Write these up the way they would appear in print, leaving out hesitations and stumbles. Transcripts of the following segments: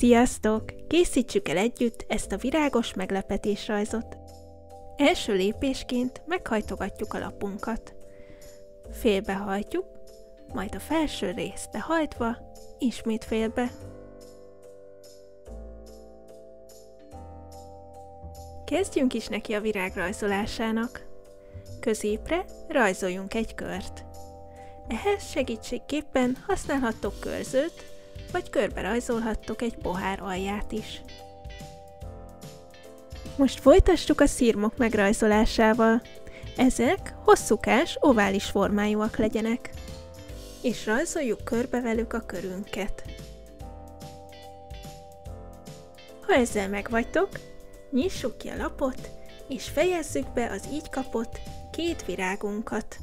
Sziasztok! Készítsük el együtt ezt a virágos meglepetésrajzot. Első lépésként meghajtogatjuk a lapunkat. Félbehajtjuk, majd a felső részt lehajtva, ismét félbe. Kezdjünk is neki a virág rajzolásának. Középre rajzoljunk egy kört. Ehhez segítségképpen használhattok körzőt, vagy körbe rajzolhattok egy pohár alját is. Most folytassuk a szirmok megrajzolásával. Ezek hosszúkás, ovális formájúak legyenek. És rajzoljuk körbe velük a körünket. Ha ezzel megvagytok, nyissuk ki a lapot, és fejezzük be az így kapott két virágunkat.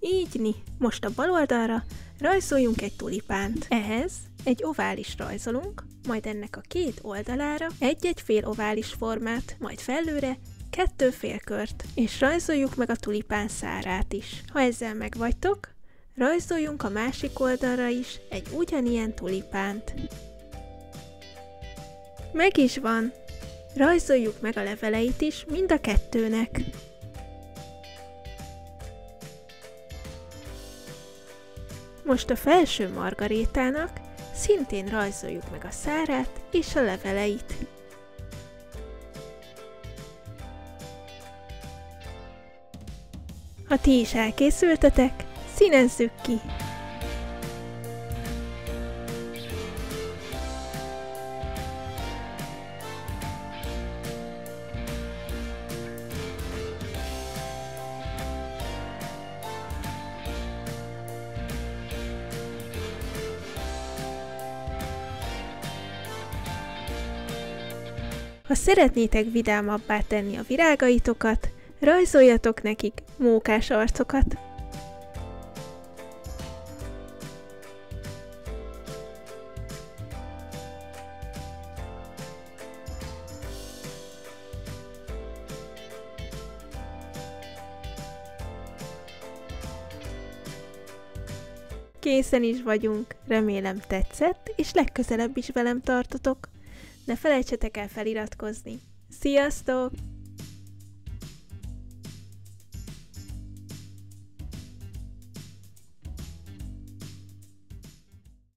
Ígyni, most a bal oldalra rajzoljunk egy tulipánt. Ehhez egy ovális rajzolunk, majd ennek a két oldalára egy-egy fél ovális formát, majd felülre 2 félkört, és rajzoljuk meg a tulipán szárát is. Ha ezzel megvagytok, rajzoljunk a másik oldalra is egy ugyanilyen tulipánt. Meg is van! Rajzoljuk meg a leveleit is mind a kettőnek. Most a felső margarétának szintén rajzoljuk meg a szárát és a leveleit. Ha ti is elkészültetek, színezzük ki! Ha szeretnétek vidámabbá tenni a virágaitokat, rajzoljatok nekik mókás arcokat. Készen is vagyunk, remélem tetszett, és legközelebb is velem tartotok. Ne felejtsetek el feliratkozni. Sziasztok!